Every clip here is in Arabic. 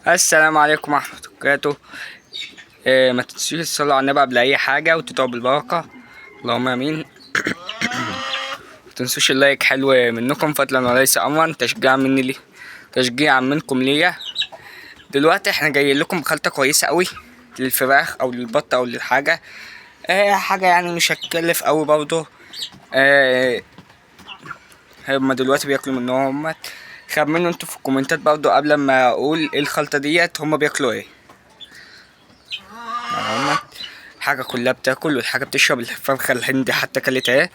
السلام عليكم ورحمة الله وبركاته. ما تنسوش تصلوا على النبي قبل أي حاجة وتدعوا بالبركة، اللهم آمين. ما تنسوش اللايك، حلو منكم فضلا وليس أمرا، تشجيعا منكم ليا. دلوقتي احنا جايين لكم بخلطة كويسة قوي للفراخ أو للبط أو للحاجة. حاجة يعني مش هتكلف قوي برضه. هما دلوقتي بياكلوا منهم. خمنوا انتوا في الكومنتات برضه قبل ما اقول ايه الخلطة ديت هما بياكلوا ايه. الحاجة كلها بتاكل والحاجة بتشرب. الفرخة الهندي حتى كلت ايه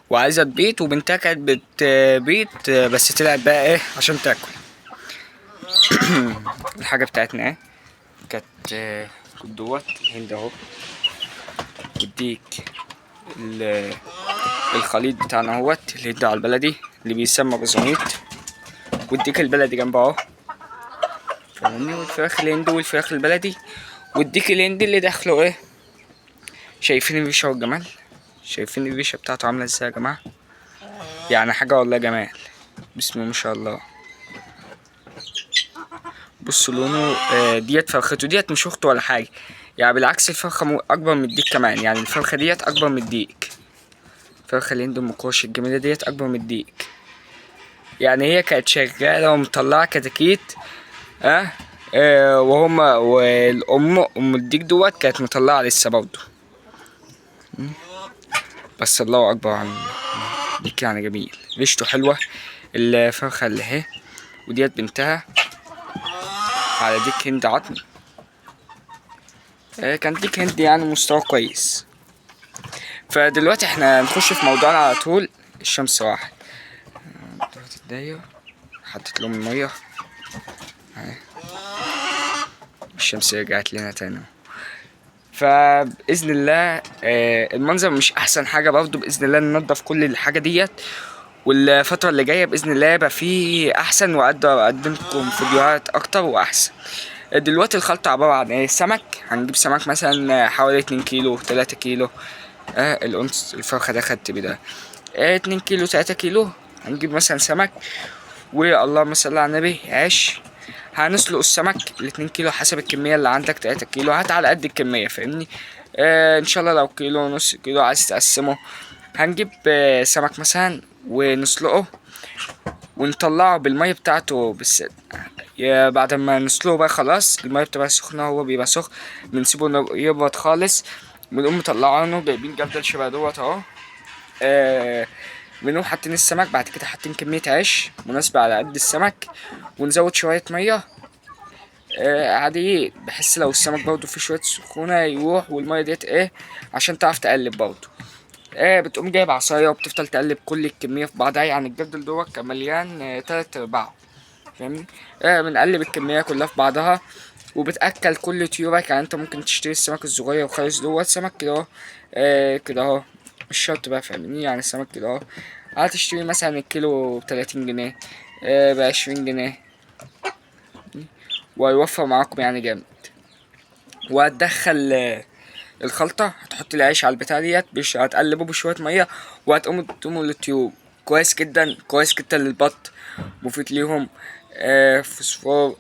وعايزة تبيض، وبنتها كانت بتبيض بس طلعت بقى ايه عشان تاكل. الحاجة بتاعتنا ايه كانت دوت الهند اهو. وديك الخليط بتاعنا اهوت الهند على البلدي اللي بيسمى بزونيت، والديك البلدي جنبه اهو فاهمني، والفراخ الهندي والفراخ البلدي، والديك الهندي اللي داخله ايه. شايفين الريشة والجمال؟ شايفين الريشة بتاعته عاملة ازاي يا جماعة؟ يعني حاجة والله جمال، بسم الله ما شاء الله. بصوا لونه. ديت فرخته ديت مش اخته ولا حاجة، يعني بالعكس الفرخة اكبر من الديك كمان. يعني الفرخة ديت اكبر من الديك. الفرخة الهند المقوش الجميلة ديت اكبر من الديك. يعني هي كانت شغالة ومطلعة كتاكيت. وهما ام الديك دوت كانت مطلعة لسه برضه. بس الله اكبر عن ديك، يعني جميل، ريشته حلوة. الفرخة اللي اهي، وديت بنتها على ديك هند عظمي. كان ديك هند يعني مستوى كويس. فدلوقتي احنا نخش في موضوعنا على طول. الشمس راحت دلوقتي الدايرة، حطيت لهم المية اهي، الشمس رجعت لنا تاني. فبإذن الله المنظر مش أحسن حاجة برضه. بإذن الله ننضف كل الحاجة ديت، والفترة اللي جاية بإذن الله يبقى فيه أحسن، وأقدر أقدم لكم فيديوهات أكتر وأحسن. دلوقتي الخلطة عبارة عن ايه؟ سمك. هنجيب سمك مثلا حوالي 2 كيلو 3 كيلو. الأنس الفرخة ده خدت بده 2 كيلو 3 كيلو. هنجيب مثلا سمك، واللهم صل على النبي، عيش. هنسلق السمك ال2 كيلو حسب الكمية اللي عندك. 3 كيلو هات على قد الكمية فاهمني. ان شاء الله لو كيلو نص كيلو عايز تقسمه. هنجيب سمك مثلا ونسلقه ونطلعه بالمية بتاعته. بس بعد ما نسلقه بقى خلاص المية بتبقى سخنة، هو بيبقى سخن، بنسيبه يبرد خالص. بنقوم مطلعينه جايبين جردل شبه دوت اهو. بنقوم حاطين السمك، بعد كده حاطين كمية عيش مناسبة على قد السمك، ونزود شوية مية عاديين، بحس لو السمك برضه فيه شوية سخونة يروح، والمية ديت ايه عشان تعرف تقلب برضه. بتقوم جايب عصاية وبتفضل تقلب كل الكمية في بعضها. يعني الجردل دوت كان مليان 3/4 فاهمني. بنقلب الكمية كلها في بعضها، وبتأكل كل طيورك. يعني انت ممكن تشتري السمك الصغير وخالص دوت سمك كده اهو. كده اهو، مش شرط بقى فاهمني. يعني السمك كده اهو هتشتري مثلا الكيلو ب30 جنيه، ب20 جنيه، وهيوفر معاكم يعني جامد. وهتدخل الخلطة، هتحط العيش على البتاع ديت، هتقلبه بشوية مية، وهتقوم تقوموا للطيور. كويس جدا كويس جدا للبط، مفيد ليهم. فوسفور.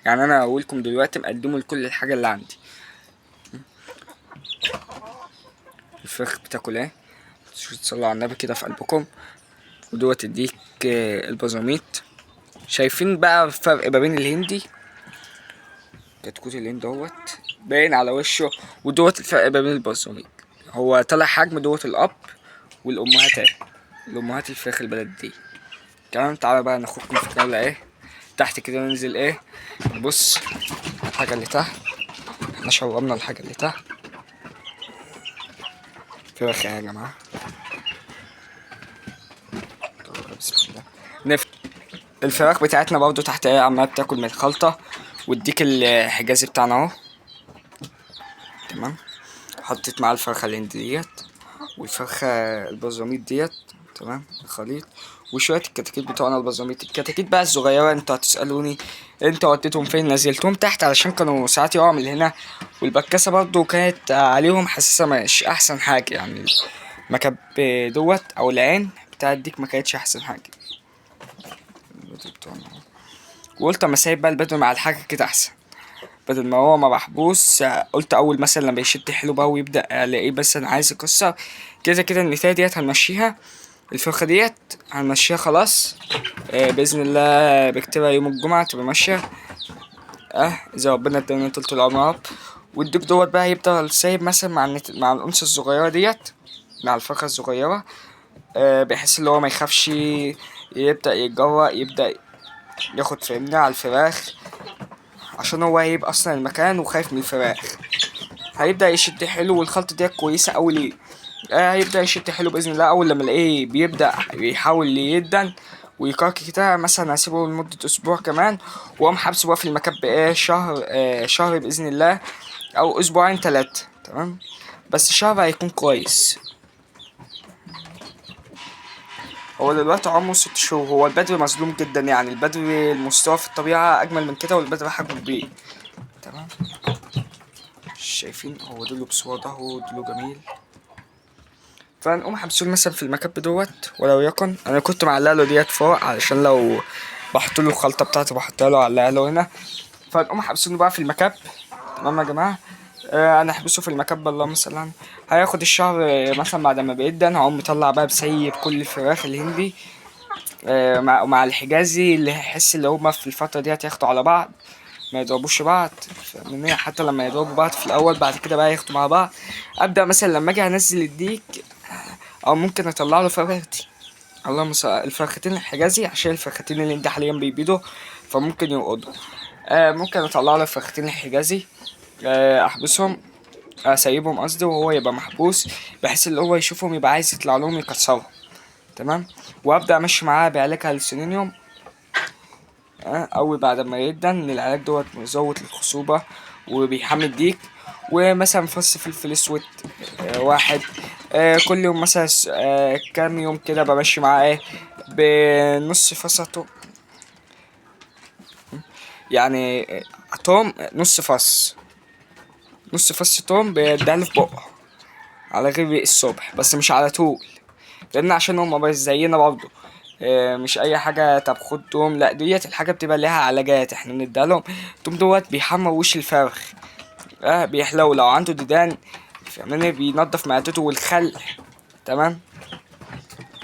يعني انا هقولكم دلوقتي مقدمه لكل الحاجة اللي عندي. الفراخ بتاكل ايه؟ تصلوا على النبي كده في قلبكم. ودوت تديك البازاميت. شايفين بقى الفرق ما بين الهندي، كتكوت الهند دوت باين على وشه، ودوت الفرق ما بين البازاميت. هو طلع حجم دوت الاب، والامهات اهي، الامهات الفراخ البلد دي. تمام. تعالى بقى ناخدكم في جولة ايه تحت كده، ننزل ايه نبص الحاجة اللي تحت. احنا شربنا الحاجة اللي تحت. فراخ يا جماعة، بسم الله. الفراخ بتاعتنا برضو تحت ايه عمالة بتاكل من الخلطة. واديك الحجازي بتاعنا اهو. تمام. حطيت معاه الفرخة الهندي ديت، والفرخة البازاميت ديت. تمام. الخليط وشوية الكتاكيت بتوعنا البازاميت. الكتاكيت بقى الصغيرة انتوا هتسألوني انتوا وديتهم فين؟ نزلتهم تحت علشان كانوا ساعات يقعوا من هنا. والبكاسة برضو كانت عليهم حساسة مش احسن حاجة. يعني المكب دوت او العين بتاع الديك ما كانتش احسن حاجة. وقلت اما سايب بقى البدو مع الحاجة كده احسن، بدل ما هو ما محبوس. قلت اول مثلا لما يشد حلو بقى ويبدأ الاقيه مثلا عايز يكسر، كده كده النتاية ديت هنمشيها، الفرخة ديت هنمشيها خلاص. بإذن الله بكتبها يوم الجمعة تبقى ماشية. إذا ربنا ادانا طولة العمر يا رب. والديك دوت بقى يفضل سايب مثلا مع الأنثى الصغيرة ديت، مع الفرخة الصغيرة، بحيث اللي هو ما يخافش، يبدأ يتجرأ، يبدأ ياخد فهمنا على الفراخ، عشان هو هيب أصلا المكان وخايف من الفراخ. هيبدأ يشد حلو، والخلطة ديت كويسة أوي ليه. هيبدأ يشد حلو بإذن الله. أول لما الاقيه بيبدأ يحاول يدن ويكاكي كده، مثلا هسيبه لمدة أسبوع كمان، وأقوم حابسه بقى في المكب شهر، شهر بإذن الله، أو أسبوعين 3. تمام، بس شهر هيكون كويس. هو دلوقتي عمره 6 شهور. هو البدر مظلوم جدا، يعني البدر المستوى في الطبيعة أجمل من كده، والبدر حجمه كبير. تمام، شايفين هو دول بصوره اهو، دول جميل. فنقوم حابسين مثلا في المكب دوت، ولو يكن انا كنت معلقه له ديت فوق، علشان لو بحط له الخلطه بتاعتي بحطها له علقها له هنا. فنقوم حابسينه بقى في المكب. تمام يا جماعه، انا احبسه في المكب. اللهم صل على، هياخد الشهر مثلا بعد ما بيدن هقوم مطلع بقى بسيب كل الفراخ الهندي مع الحجازي، اللي هيحس اللي هما في الفتره ديت ياخدوا على بعض، ما يضربوش بعض. حتى لما يضربوا بعض في الاول، بعد كده بقى ياخدوا مع بعض. ابدا مثلا لما اجي انزل الديك، او ممكن اطلع له فرختي، اللهم الفرختين الحجازي، عشان الفرختين اللي عندي حاليا بيبيضوا فممكن يوقضوا. ممكن اطلع له الفرختين الحجازي، احبسهم، اسيبهم قصدي، وهو يبقى محبوس، بحيث اللي هو يشوفهم يبقى عايز يطلع لهم يكسرهم. تمام، وابدا امشي معاه بعلاج هالسينيوم. أول بعد ما يدن العلاج دوت مزود الخصوبة وبيحمي الديك. ومثلا فص فلفل اسود واحد كل يوم مثلا، كام يوم كده بمشي معاه بنص فصته، يعني توم نص فص، نص فص توم بيديها في بقه على غير الصبح، بس مش على طول، لان عشان هما مش زينا برضه. مش اي حاجه طب خد توم، لا ديت الحاجه بتبقى ليها علاجات احنا بنديها لهم. التوم دوت بيحمر وش الفرخ، بيحلو لو عنده ديدان، فاهماني، بينضف معدته والخل. تمام،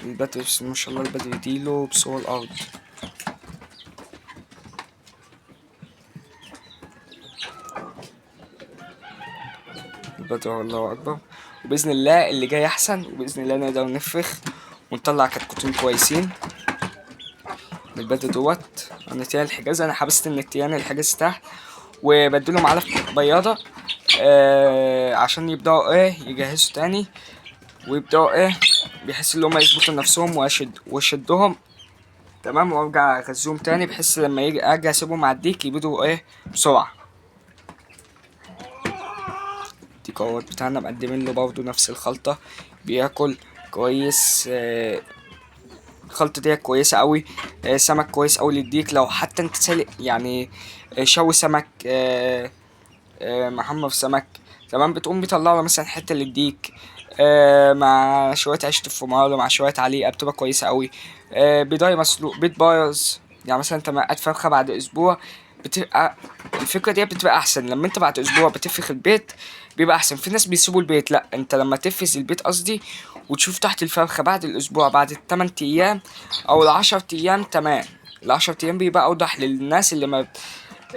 البدر بسم الله ما شاء الله، البدر يديله بصور الارض. البدر الله اكبر. وباذن الله اللي جاي احسن، وباذن الله نقدر نفرخ ونطلع كتكوتين كويسين من البدر دوت. النتيان الحجاز انا حبست النتيان الحجاز تحت، وبديلهم علف بياضة عشان يبدأوا يجهزوا تاني، ويبدأوا بيحس ان هما يظبطوا نفسهم، واشدهم. تمام، وارجع اغذيهم تاني، بحيث لما اجي اسيبهم مع الديك يبيضوا بسرعة. الديك اهوت بتاعنا مقدمين له برضه نفس الخلطة، بياكل كويس. الخلطة دي كويسة قوي. سمك كويس قوي للديك، لو حتى انت سالق يعني شوي سمك، محمر سمك. تمام، بتقوم بيطلع له مثلا حتة للديك مع شوية عيش تفومارو مع شوية عليقة، بتبقى كويسة قوي. بيضاية مسلوق، بيض بايظ، يعني مثلا انت مقاد فرخة بعد اسبوع، بتبقى الفكرة دي بتبقى احسن. لما انت بعد اسبوع بتفرخ البيت بيبقى احسن. في ناس بيسيبوا البيت، لا انت لما تفرز البيت قصدي، وتشوف تحت الفرخة بعد الاسبوع، بعد ال8 ايام او ال10 ايام. تمام، ال10 ايام بيبقى اوضح للناس اللي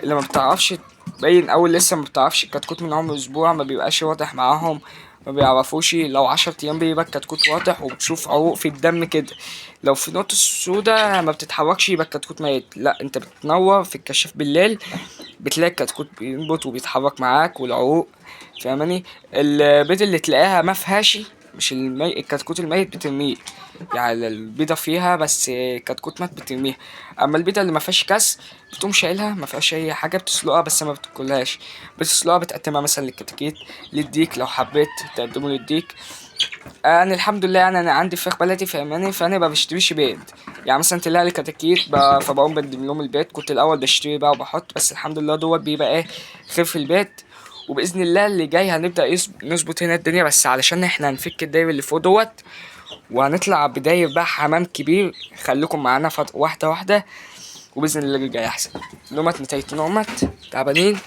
ما بتعرفش باين اول لسه ما بتعرفش الكتكوت من عمر اسبوع، ما بيبقاش واضح معاهم، ما بيعرفوش. لو 10 ايام بيبقى الكتكوت واضح، وبتشوف عروق في الدم كده، لو في نقطة سودا ما بتتحركش يبقى الكتكوت ميت. لا انت بتنور في الكشاف بالليل بتلاقي الكتكوت بينبت وبيتحرك معاك والعروق، فاهماني. البيض اللي تلاقيها ما فيهاش، مش الكتكوت الميت بترميه، يعني البيضة فيها بس كتكوت مات بترميها. اما البيضة اللي ما فيهاش كاس بتقوم شايلها، ما فيهاش اي حاجة، بتسلقها بس ما بتاكلهاش، بتسلقها بتقدمها مثلا للكتاكيت، للديك لو حبيت تقدمه للديك. انا الحمد لله يعني انا عندي فراخ بلدي فاهماني، فانا ما بشتريش بيض. يعني مثلا تلاقي لي كتاكيت فبقوم بقدم لهم البيض. كنت الاول بشتري بقى وبحط، بس الحمد لله دوت بيبقى خف البيت. وباذن الله اللي جاي هنبدا نظبط هنا الدنيا، بس علشان احنا هنفك الداير اللي فوق دوت، وهنطلع بداير بقى حمام كبير. خليكم معانا واحده واحده، وباذن الله اللي جاي احسن. نومت نتايتين نومت تعبانين،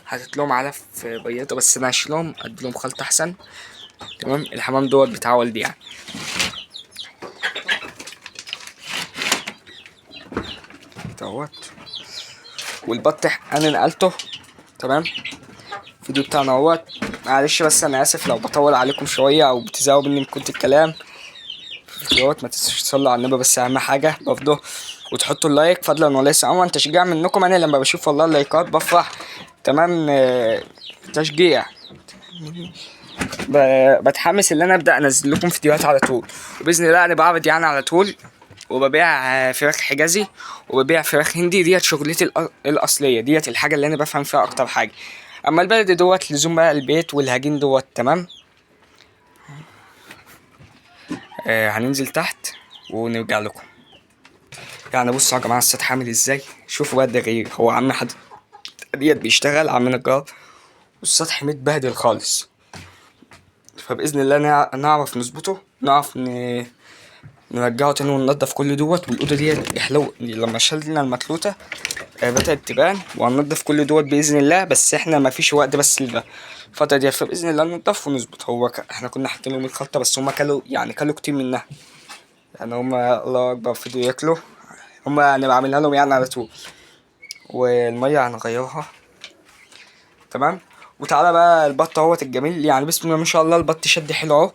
حطيت لهم علف بيضه بس انا هشيلهم ادي لهم خلطه احسن. تمام. الحمام دوت بتاع والدي يعني. دوت والبط انا نقلته. تمام. الفيديو بتاعنا اهوت. معلش بس انا اسف لو بطول عليكم شويه او بتزهقوا مني من كنت الكلام دوت. ما تنسوش تصلوا على النبي بس اهم حاجه برضه، وتحطوا اللايك فضلا وليس امرا، تشجيع منكم. انا لما بشوف والله اللايكات بفرح. تمام. تشجيع. بتحمس ان انا ابدا انزل لكم فيديوهات على طول، وباذن الله انا بعرض يعني على طول. وببيع فراخ حجازي وببيع فراخ هندي. ديت شغلتي الاصليه، ديت الحاجه اللي انا بفهم فيها اكتر حاجه. اما البلد دوت لزوم بقى البيت والهجين دوت. تمام. هننزل تحت ونرجع لكم. يعني بصوا يا جماعه السطح عامل ازاي. شوفوا بقى الدغير. هو عم حد ديت بيشتغل عم نجار، والسطح متبهدل خالص. فباذن الله نعرف نظبطه، نعرف نرجعه تاني وننضف كل دوت. والاوضه ديت يحلو لما شلنا المتلوته بدأت تبان. وهننضف كل دوت باذن الله، بس احنا مفيش وقت بس الفتره دي. فباذن الله ننضف ونظبط. هو احنا كنا حاطين لهم الخلطه بس هما كلوا يعني كلوا كتير منها. يعني هما الله اكبر فضلوا ياكلوا. هما هنبقى عاملها لهم يعني على طول. والميه هنغيرها. تمام. وتعالى بقى البط اهوت الجميل. يعني بسم الله ما شاء الله البط شد حلو اهو.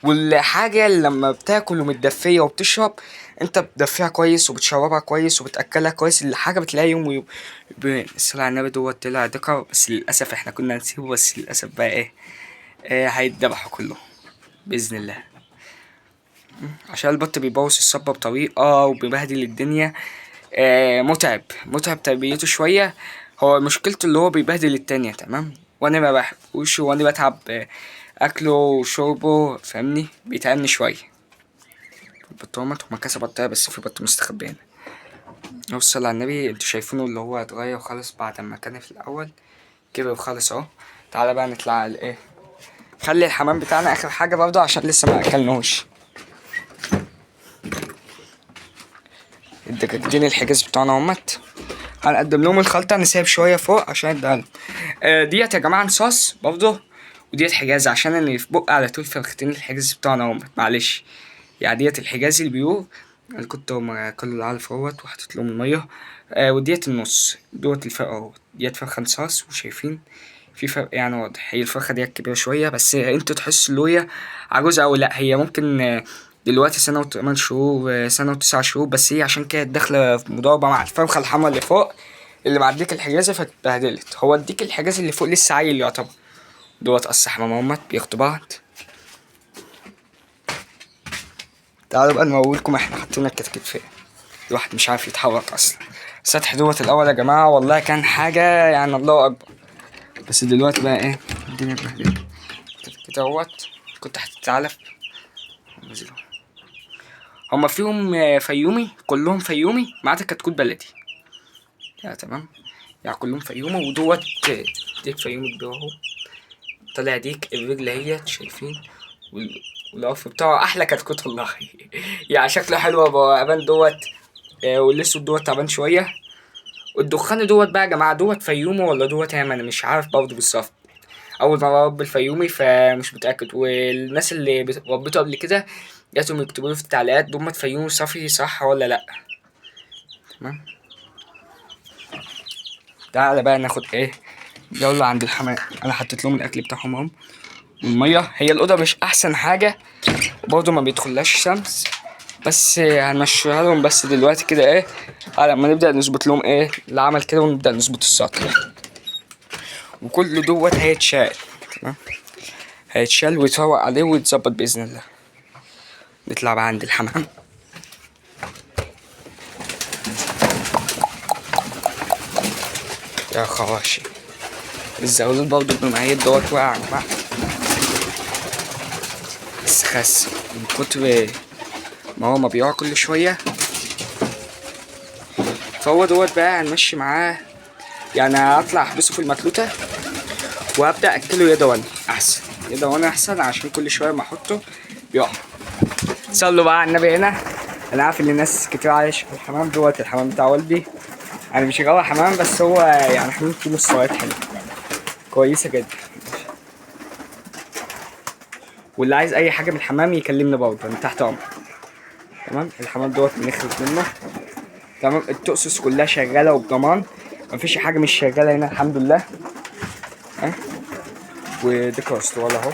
والحاجه اللي لما بتاكل ومتدفيه وبتشرب انت بتدفيها كويس وبتشربها كويس وبتاكلها كويس. الحاجه بتلاقي يوم الصلاة على النبي دوت طلع ذكر. بس للاسف احنا كنا نسيبه. بس للاسف بقى ايه هيتذبحوا كله باذن الله. عشان البط بيبوظ الصبة بطريقة وبيبهدل الدنيا. متعب تربيته شوية. هو مشكلته اللي هو بيبهدل التانية. تمام. وانا ما بحبوش وانا بتعب اكله وشربه. فاهمني بيتعبني شوية. البطومة هما كذا بطاية بس في بط مستخبي هنا. وصل على النبي. انتوا شايفينه اللي هو اتغير خالص بعد ما كان في الاول كبر خالص اهو. تعالى بقى نطلع على ايه. خلي الحمام بتاعنا اخر حاجة برضه عشان لسه ما اكلناهوش. الدجاجتين الحجاز بتوعنا همت. هنقدم لهم الخلطة. نسيب شوية فوق عشان اديها لهم. ديت يا جماعة صوص برضه. وديت حجاز عشان اللي في بق على طول فرختين الحجاز بتوعنا همت. معلش يعني ديت الحجازي البيور. انا كنت كل العلف اهوت وحطيت لهم المية. وديت النص دوت الفرق اهوت. ديت فرخة نصاص وشايفين في فرق يعني واضح. هي الفرخة ديت كبيرة شوية بس انتوا تحسوا اللي هي عجوزة او لا. هي ممكن دلوقتي سنة و8 شهور سنة و9 شهور. بس هي عشان كانت داخلة في مضاربة مع الفرخة الحمرا اللي فوق اللي مع الديك الحجازي فاتبهدلت. هو الديك الحجازي اللي فوق لسه عيل يعتبر. دوت قص حمام همت بياخدوا بعض. تعالوا بقى نوريلكم احنا حاطين الكتكوت فين. الواحد مش عارف يتحرك اصلا. السطح دوت الاول يا جماعة والله كان حاجة يعني الله اكبر. بس دلوقتي بقى ايه الدنيا اتبهدلت. الكتكوت اهوت كنت حطيت علف. هما فيهم فيومي كلهم فيومي ما عدا كتكوت بلدي. يعني تمام. يعني كلهم فيومي. ودوت ديك فيومي كبير اهو. طلع ديك الرجل اهيت شايفين. والعرف بتاعه احلى كتكوت والله. يعني شكله حلو ابان دوت. والاسود دوت تعبان شويه. والدخان دوت بقى يا جماعه دوت فيومي ولا دوت انا مش عارف برضه بالظبط. اول مره اربي الفيومي فمش متاكد. والناس اللي ربيته قبل كده جاتهم يكتبوا لي في التعليقات دومت فيومي صافي صح ولا لا. تمام. تعالى بقى ناخد ايه جولة عند الحمام. انا حطيت لهم الاكل بتاعهم اهم والميه. هي الاوضه مش احسن حاجه وبرضه ما بيدخلهاش شمس. بس هنمشيها لهم بس دلوقتي كده ايه على ما نبدا نظبط لهم ايه العمل كده ونبدا نظبط السطح. وكل دوت هيتشال. تمام. هيتشال ويتروق عليه ويتظبط باذن الله. نطلع بقى عند الحمام. يا خواشي الزغلول برضه بالمعيد دوت واقع بقى. بس خس من كتر ما هو ما بيقع كل شوية. فهو دوت بقى هنمشي معاه. يعني هطلع احبسه في المتلوتة وهبدأ اكله يدواني احسن. يدواني احسن عشان كل شوية ما احطه بيقع. صلوا بقى على النبي هنا. انا عارف ان الناس كتير عايش في الحمام دوت الحمام بتاع والدي. يعني مش جوه حمام، بس هو يعني حمام فيه مستويات حلوه كويسه جدا. واللي عايز اي حاجه من الحمام يكلمني برضه، انا تحت امر. تمام. الحمام دوت بنخرج منه. تمام. التؤسس كلها شغاله وبضمان، مفيش حاجه مش شغاله هنا الحمد لله. ها. ودي كاسترول اهو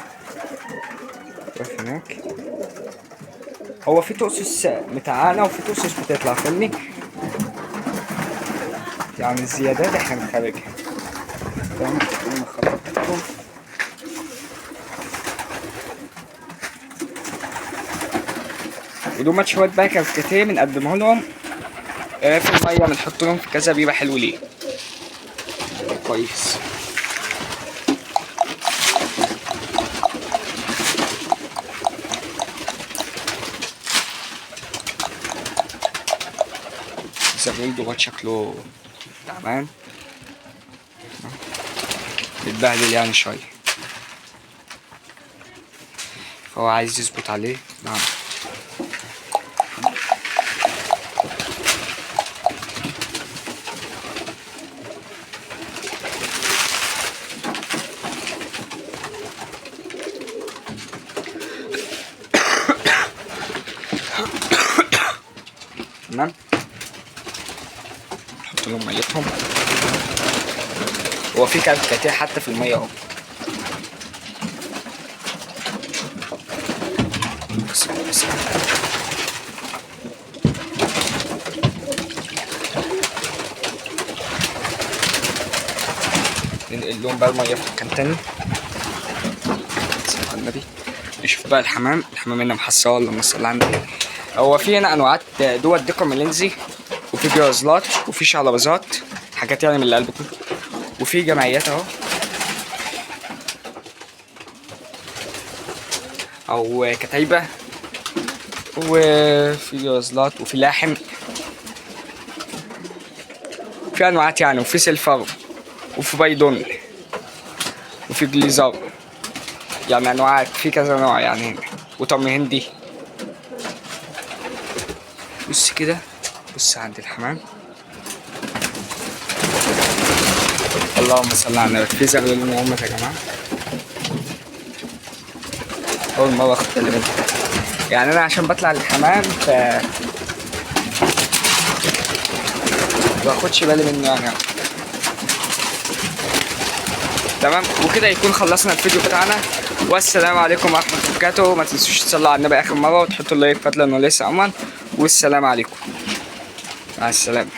واقف هناك. هو في تؤسس متعانة وفي تؤسس بتطلع، فاهمني؟ يعني الزيادات احنا بنخرجها. تمام. الخطوات بتاعتهم. ودول شوية بقى كفتين بنقدمه لهم في المية، بنحط لهم في كذا بيبقى حلو ليه. كويس. الزغلول دوت شكله تعبان، متبهدل يعني شوية، فهو عايز يظبط عليه. نعم. تمام. نحط لهم ميتهم. هو في كتاكيت حتى في المية اهو. بس ننقل لهم بقى المية في مكان تاني. صلى على النبي. نشوف بقى الحمام هنا محصاه ولا مصلى على النبي. هو في هنا انواعات دوت ديكور ملينزي، وفي جرازلات، وفي شعلبازات، حاجات يعني من اللي قلبكم، وفي جمعيات اهو، او كتايبه، وفي جرازلات، وفي لاحم، في انواعات يعني، وفي سيلفر، وفي بايدون، وفي جليزر، يعني انواعات في كذا نوع يعني هنا، وطعم هندي. بص كده، بص عند الحمام. اللهم صل على النبي. في زغلول هم يا جماعه، اول مره اخد بالي منه. يعني انا عشان بطلع الحمام ف باخدش بالي منه يعني. تمام. وكده يكون خلصنا الفيديو بتاعنا، والسلام عليكم ورحمه الله وبركاته. ما تنسوش تصلوا على النبي اخر مره، وتحطوا اللايك فضلا وليس امرا، والسلام عليكم. مع السلامه.